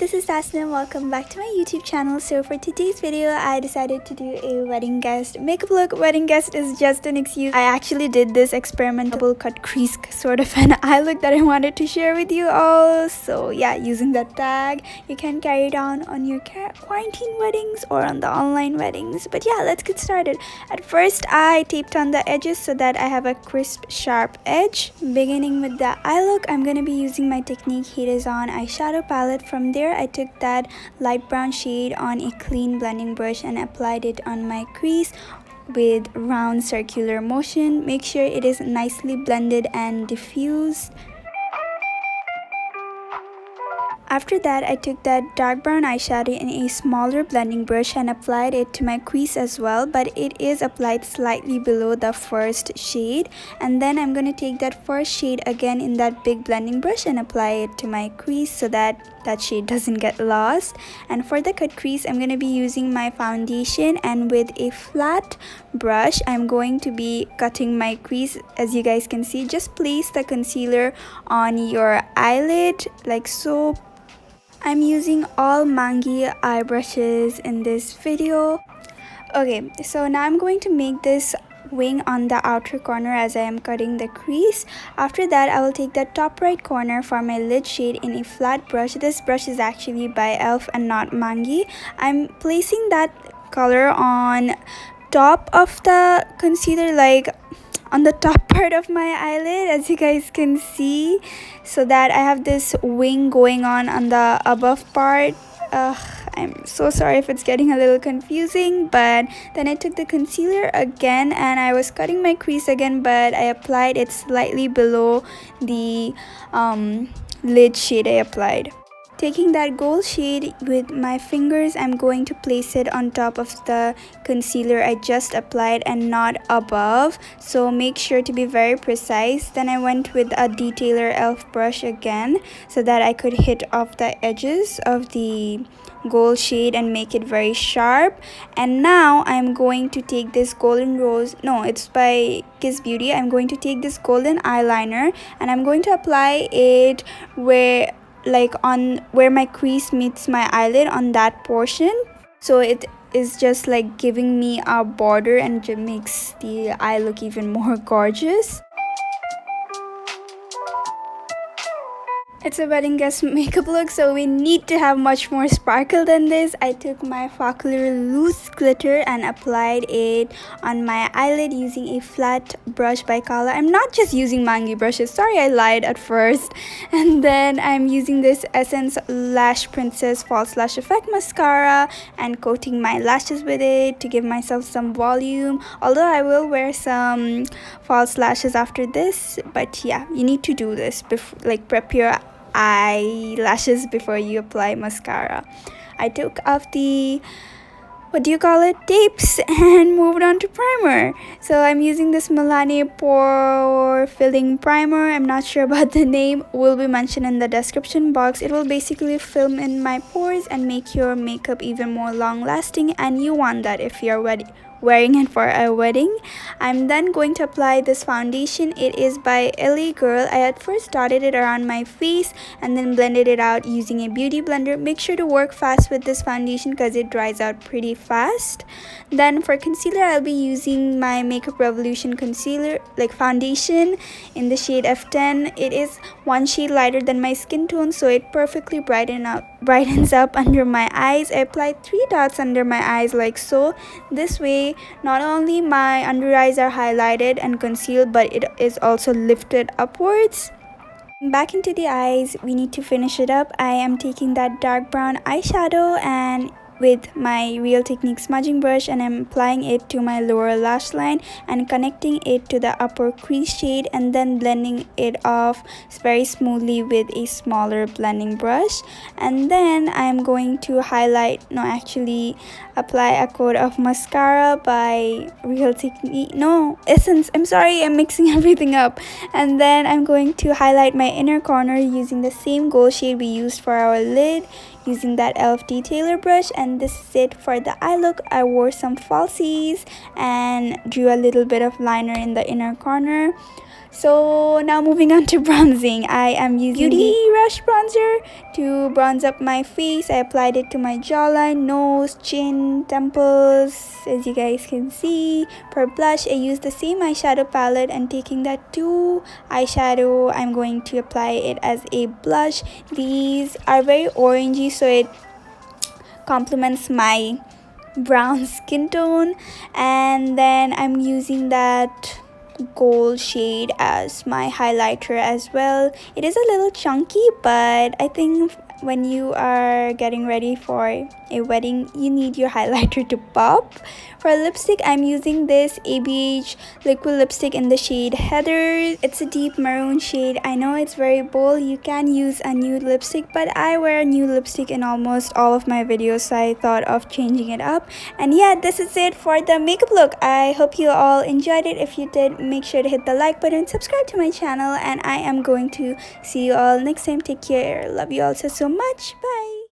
this is Tasnim. Welcome back to my YouTube channel. So for today's video, I decided to do a wedding guest makeup look. Wedding guest is just an excuse. I actually did this experimental double cut crease sort of an eye look that I wanted to share with you all. So yeah, using that tag, you can carry it on your quarantine weddings or on the online weddings. But yeah, let's get started. At first, I taped on the edges so that I have a crisp, sharp edge. Beginning with the eye look, I'm gonna be using my Technic Heat is On eyeshadow palette. From there, I took that light brown shade on a clean blending brush and applied it on my crease with round circular motion. Make sure it is nicely blended and diffused. After that, I took that dark brown eyeshadow in a smaller blending brush and applied it to my crease as well, but it is applied slightly below the first shade. And then I'm going to take that first shade again in that big blending brush and apply it to my crease so that that shade doesn't get lost. And for the cut crease, I'm going to be using my foundation, and with a flat brush, I'm going to be cutting my crease. As you guys can see, just place the concealer on your eyelid like so. I'm using all Mangi eye brushes in this video. Okay, so now I'm going to make this wing on the outer corner as I am cutting the crease. After that, I will take the top right corner for my lid shade in a flat brush. This brush is actually by e.l.f. and not Mangi. I'm placing that color on top of the concealer, like on the top part of my eyelid, as you guys can see, so that I have this wing going on the above part. I'm so sorry if it's getting a little confusing, but then I took the concealer again and I was cutting my crease again, but I applied it slightly below the lid shade I applied. Taking that gold shade with my fingers, I'm going to place it on top of the concealer I just applied and not above. So make sure to be very precise. Then I went with a detailer e.l.f. brush again so that I could hit off the edges of the gold shade and make it very sharp. And now I'm going to take this golden rose, no, it's by Kiss Beauty. I'm going to take this golden eyeliner and I'm going to apply it where my crease meets my eyelid, on that portion, so it is just like giving me a border and it makes the eye look even more gorgeous. It's a wedding guest makeup look, so we need to have much more sparkle than this. I took my Focallure loose glitter and applied it on my eyelid using a flat brush by Kala. I'm not just using Mangi brushes, sorry I lied at first. And then I'm using this Essence Lash Princess False Lash Effect mascara and coating my lashes with it to give myself some volume. Although I will wear some false lashes after this, but yeah, you need to do this before, like prep your eyelashes before you apply mascara. I took off the tapes and moved on to primer. So I'm using this Milani pore filling primer. I'm not sure about the name, will be mentioned in the description box. It will basically film in my pores and make your makeup even more long lasting, and you want that if you're wearing it for a wedding. I'm then going to apply this foundation. It is by LA Girl. I at first dotted it around my face and then blended it out using a beauty blender. Make sure to work fast with this foundation because it dries out pretty fast. Then for concealer, I'll be using my Makeup Revolution concealer foundation in the shade F10. It is one shade lighter than my skin tone, so it perfectly brightens up under my eyes. I applied 3 dots under my eyes like so. This way, not only my under eyes are highlighted and concealed, but it is also lifted upwards. Back into the eyes, we need to finish it up. I am taking that dark brown eyeshadow and with my Real Technique smudging brush, and I'm applying it to my lower lash line and connecting it to the upper crease shade, and then blending it off very smoothly with a smaller blending brush. And then I'm going to apply a coat of mascara by Real Technique, no, Essence, I'm sorry, I'm mixing everything up. And then I'm going to highlight my inner corner using the same gold shade we used for our lid, using that e.l.f. detailer brush. And this is it for the eye look. I wore some falsies and drew a little bit of liner in the inner corner. So now moving on to bronzing, I am using Beauty Rush bronzer to bronze up my face. I applied it to my jawline, nose, chin, temples, as you guys can see. For blush, I used the same eyeshadow palette, and taking that 2 eyeshadow, I'm going to apply it as a blush. These are very orangey, so it complements my brown skin tone. And then I'm using that gold shade as my highlighter as well. It is a little chunky, but I think when you are getting ready for a wedding, you need your highlighter to pop. For lipstick, I'm using this ABH liquid lipstick in the shade Heather. It's a deep maroon shade. I know it's very bold. You can use a nude lipstick, but I wear a nude lipstick in almost all of my videos, so I thought of changing it up. And yeah, this is it for the makeup look. I hope you all enjoyed it. If you did, make sure to hit the like button, subscribe to my channel, and I am going to see you all next time. Take care. Love you all so much. Bye.